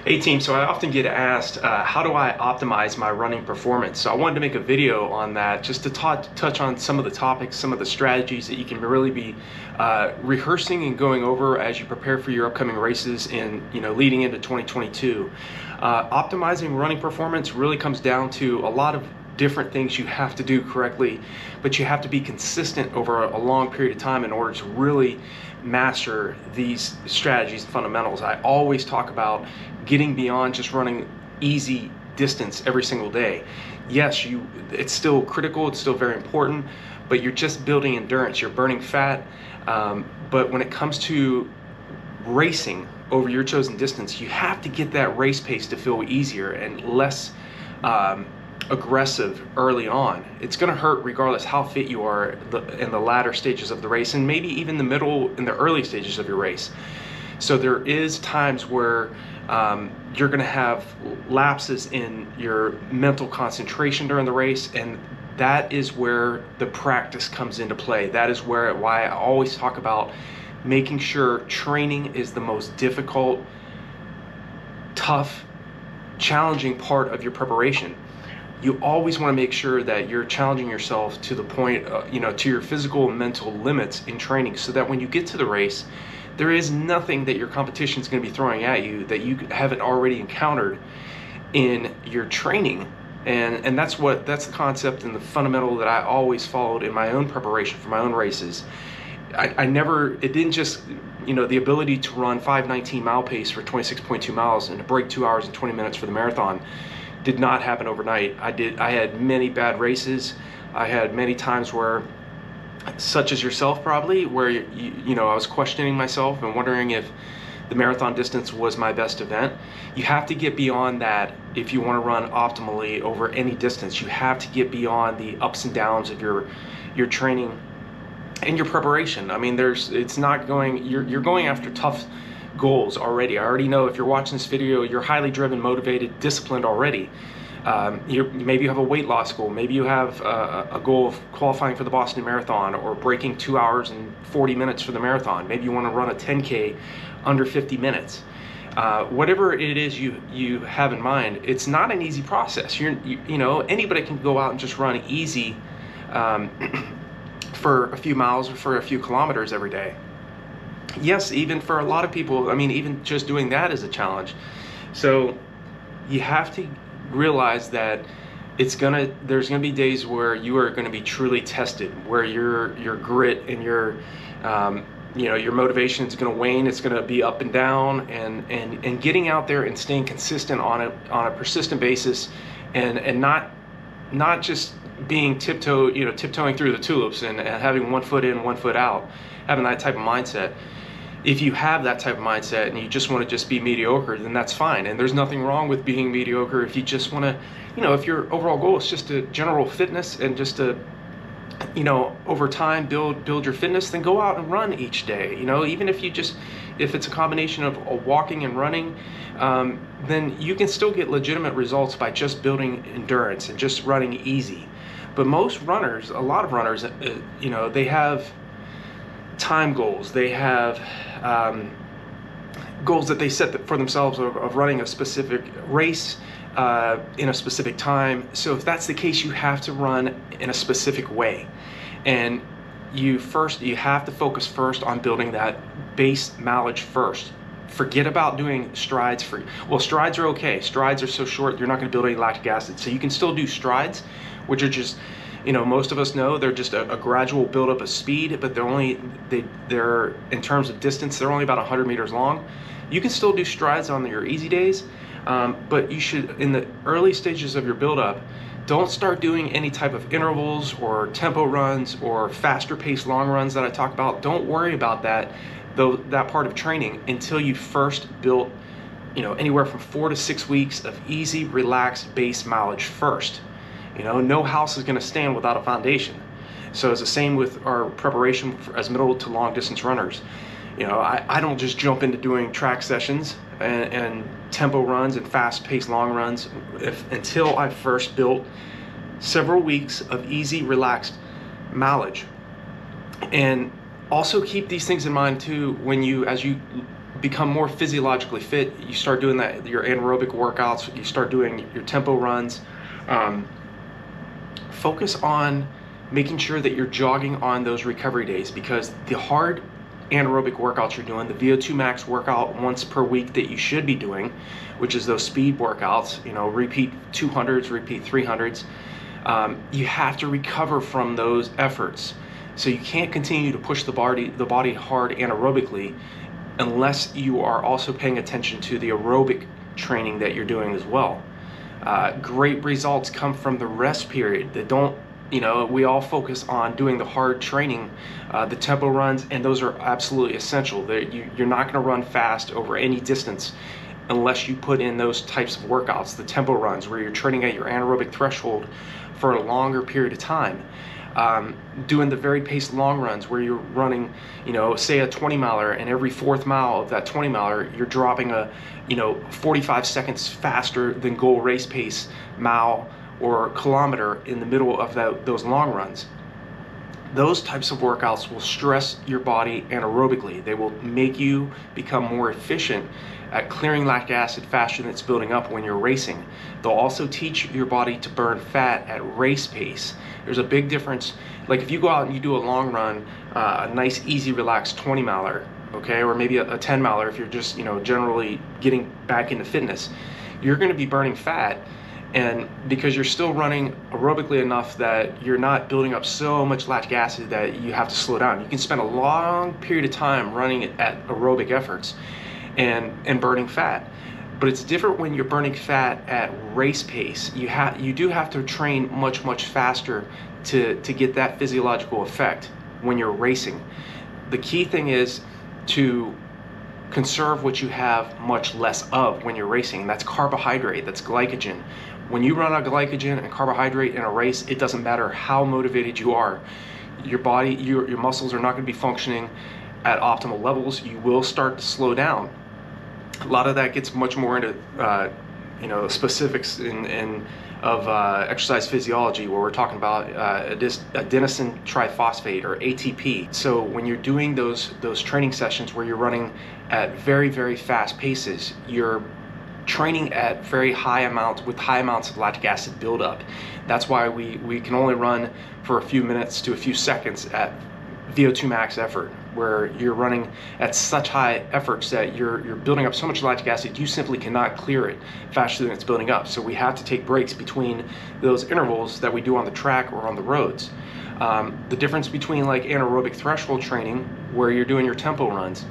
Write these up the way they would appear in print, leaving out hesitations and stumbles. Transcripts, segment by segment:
Hey team, so I often get asked, how do I optimize my running performance? So I wanted to make a video on that just to touch on some of the topics, some of the strategies that you can really be rehearsing and going over as you prepare for your upcoming races and leading into 2022. Optimizing running performance really comes down to a lot of different things you have to do correctly, but you have to be consistent over a long period of time in order to really master these strategies and fundamentals. I always talk about getting beyond just running easy distance every single day. Yes, it's still critical, it's still very important, but you're just building endurance, you're burning fat. But when it comes to racing over your chosen distance, you have to get that race pace to feel easier and less aggressive early on. It's going to hurt regardless how fit you are in the latter stages of the race, and maybe even the middle and the early stages of your race. So there is times where you're going to have lapses in your mental concentration during the race, and that is where the practice comes into play. That is why I always talk about making sure training is the most difficult, tough, challenging part of your preparation. You always want to make sure that you're challenging yourself to the point, to your physical and mental limits in training, so that when you get to the race, there is nothing that your competition is going to be throwing at you that you haven't already encountered in your training. And that's the concept and the fundamental that I always followed in my own preparation for my own races. It didn't just, the ability to run 5:19 mile pace for 26.2 miles and to break 2 hours and 20 minutes for the marathon did not happen overnight. I had many bad races. I had many times where, such as yourself probably, where I was questioning myself and wondering if the marathon distance was my best event. You have to get beyond that if you want to run optimally over any distance. You have to get beyond the ups and downs of your training and your preparation. I mean, you're going after tough goals already. I already know if you're watching this video, you're highly driven, motivated, disciplined already. Maybe you have a weight loss goal. Maybe you have a goal of qualifying for the Boston Marathon or breaking 2 hours and 40 minutes for the marathon. Maybe you want to run a 10K under 50 minutes. Whatever it is you have in mind, it's not an easy process. Anybody can go out and just run easy for a few miles or for a few kilometers every day. Yes, even for a lot of people, even just doing that is a challenge. So you have to realize that there's gonna be days where you are gonna be truly tested, where your grit and your motivation is gonna wane. It's gonna be up and down, and getting out there and staying consistent on a persistent basis, and not just being tiptoeing through the tulips and having 1 foot in, 1 foot out, having that type of mindset. If you have that type of mindset and you just want to just be mediocre, then that's fine. And there's nothing wrong with being mediocre if you just want to, if your overall goal is just a general fitness and just to, over time build your fitness, then go out and run each day. Even if it's a combination of walking and running, then you can still get legitimate results by just building endurance and just running easy. But most runners, a lot of runners, they have time goals. They have goals that they set for themselves of running a specific race in a specific time. So if that's the case, you have to run in a specific way, and you have to focus first on building that base mileage first. Forget about doing strides. Strides are okay. Strides are so short, you're not going to build any lactic acid. So you can still do strides, which are just, most of us know they're just a gradual buildup of speed, but they're in terms of distance, they're only about 100 meters long. You can still do strides on your easy days, but you should, in the early stages of your buildup, don't start doing any type of intervals or tempo runs or faster paced long runs that I talk about. Don't worry about that part of training until you first built, anywhere from 4 to 6 weeks of easy, relaxed base mileage first. No house is going to stand without a foundation. So it's the same with our preparation as middle to long distance runners. I don't just jump into doing track sessions and tempo runs and fast paced long runs until I first built several weeks of easy, relaxed mileage. And also keep these things in mind too as you become more physiologically fit, you start doing that, your anaerobic workouts, you start doing your tempo runs. Focus on making sure that you're jogging on those recovery days, because the hard anaerobic workouts you're doing, the VO2 max workout once per week that you should be doing, which is those speed workouts, you know, repeat 200s, repeat 300s, you have to recover from those efforts. So you can't continue to push the body hard anaerobically unless you are also paying attention to the aerobic training that you're doing as well. Great results come from the rest period. That don't, you know, we all focus on doing the hard training, the tempo runs, and those are absolutely essential. You're not going to run fast over any distance unless you put in those types of workouts, the tempo runs, where you're training at your anaerobic threshold for a longer period of time. Doing the very paced long runs where you're running, you know, say a 20 miler, and every 4th mile of that 20 miler, you're dropping a, you know, 45 seconds faster than goal race pace mile or kilometer in the middle of those long runs. Those types of workouts will stress your body anaerobically. They will make you become more efficient at clearing lactic acid faster than it's building up when you're racing. They'll also teach your body to burn fat at race pace. There's a big difference. Like if you go out and you do a long run, a nice, easy, relaxed 20 miler, okay, or maybe a 10 miler if you're just, you know, generally getting back into fitness, you're going to be burning fat. And because you're still running aerobically enough that you're not building up so much lactic acid that you have to slow down. You can spend a long period of time running at aerobic efforts and burning fat. But it's different when you're burning fat at race pace. You do have to train much faster to get that physiological effect when you're racing. The key thing is to conserve what you have much less of when you're racing. That's carbohydrate, that's glycogen. When you run out of glycogen and carbohydrate in a race, it doesn't matter how motivated you are. Your body, your muscles are not going to be functioning at optimal levels. You will start to slow down. A lot of that gets much more into you know, specifics of exercise physiology, where we're talking about adenosine triphosphate, or ATP. So when you're doing those training sessions where you're running at very fast paces, you're training at very high amounts, with high amounts of lactic acid buildup. That's why we can only run for a few minutes to a few seconds at VO2 max effort, where you're running at such high efforts that you're building up so much lactic acid you simply cannot clear it faster than it's building up. So we have to take breaks between those intervals that we do on the track or on the roads. The difference between like anaerobic threshold training, where you're doing your tempo runs,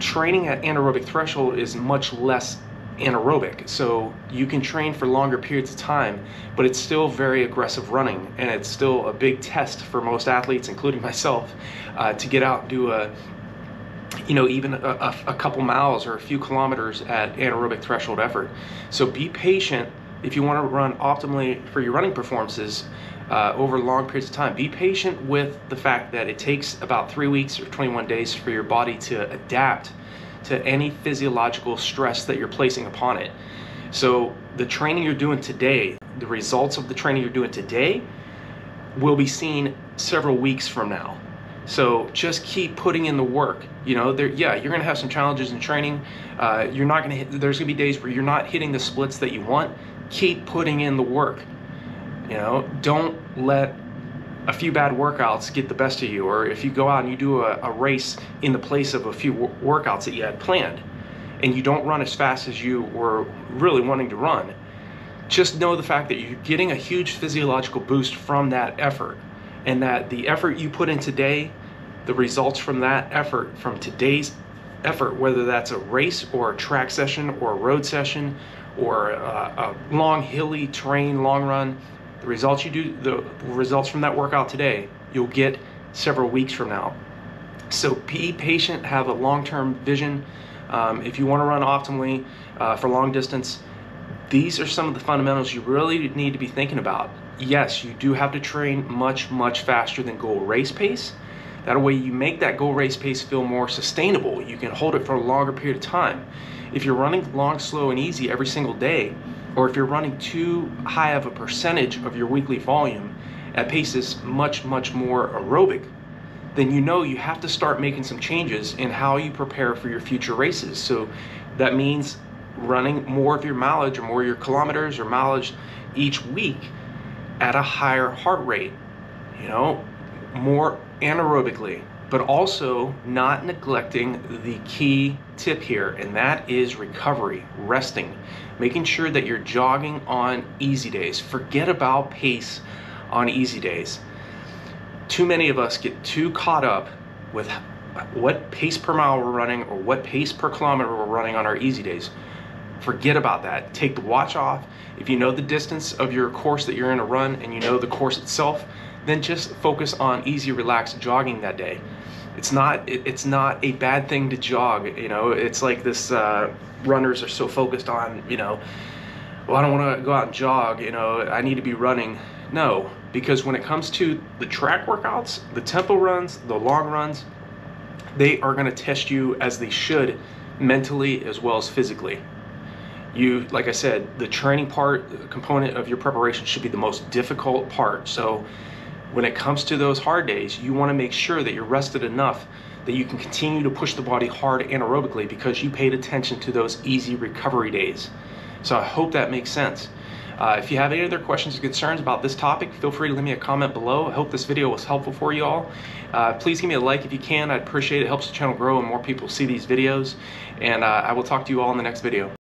training at anaerobic threshold is much less anaerobic, so you can train for longer periods of time, but it's still very aggressive running, and it's still a big test for most athletes, including myself, to get out and do a, you know, even a couple miles or a few kilometers at anaerobic threshold effort. So be patient if you want to run optimally for your running performances over long periods of time. Be patient with the fact that it takes about 3 weeks or 21 days for your body to adapt to any physiological stress that you're placing upon it. So the training you're doing today, the results of the training you're doing today will be seen several weeks from now. So just keep putting in the work. You know, yeah, you're gonna have some challenges in training. You're not gonna there's gonna be days where you're not hitting the splits that you want. Keep putting in the work. You know, don't let a few bad workouts get the best of you, or if you go out and you do a race in the place of a few workouts that you had planned and you don't run as fast as you were really wanting to run, just know the fact that you're getting a huge physiological boost from that effort, and that the effort you put in today, the results from that effort, from today's effort, whether that's a race or a track session or a road session or a long hilly terrain long run, the results from that workout today, you'll get several weeks from now. So be patient, have a long-term vision. If you want to run optimally for long distance, these are some of the fundamentals you really need to be thinking about. Yes, you do have to train much faster than goal race pace. That way you make that goal race pace feel more sustainable. You can hold it for a longer period of time. If you're running long, slow, and easy every single day, or if you're running too high of a percentage of your weekly volume at paces much more aerobic, then you know you have to start making some changes in how you prepare for your future races. So that means running more of your mileage or more of your kilometers or mileage each week at a higher heart rate, you know, more anaerobically, but also not neglecting the key tip here, and that is recovery, resting, making sure that you're jogging on easy days. Forget about pace on easy days. Too many of us get too caught up with what pace per mile we're running or what pace per kilometer we're running on our easy days. Forget about that. Take the watch off. If you know the distance of your course that you're going to run and you know the course itself, then just focus on easy, relaxed jogging that day. It's not a bad thing to jog. You know, it's like this, runners are so focused on, you know, well, I don't want to go out and jog, you know, I need to be running. No, because when it comes to the track workouts, the tempo runs, the long runs, they are going to test you as they should, mentally as well as physically. You, like I said, the training part, the component of your preparation should be the most difficult part. So when it comes to those hard days, you want to make sure that you're rested enough that you can continue to push the body hard anaerobically because you paid attention to those easy recovery days. So I hope that makes sense. If you have any other questions or concerns about this topic, feel free to leave me a comment below. I hope this video was helpful for you all. Please give me a like if you can. I'd appreciate it. It helps the channel grow and more people see these videos. And I will talk to you all in the next video.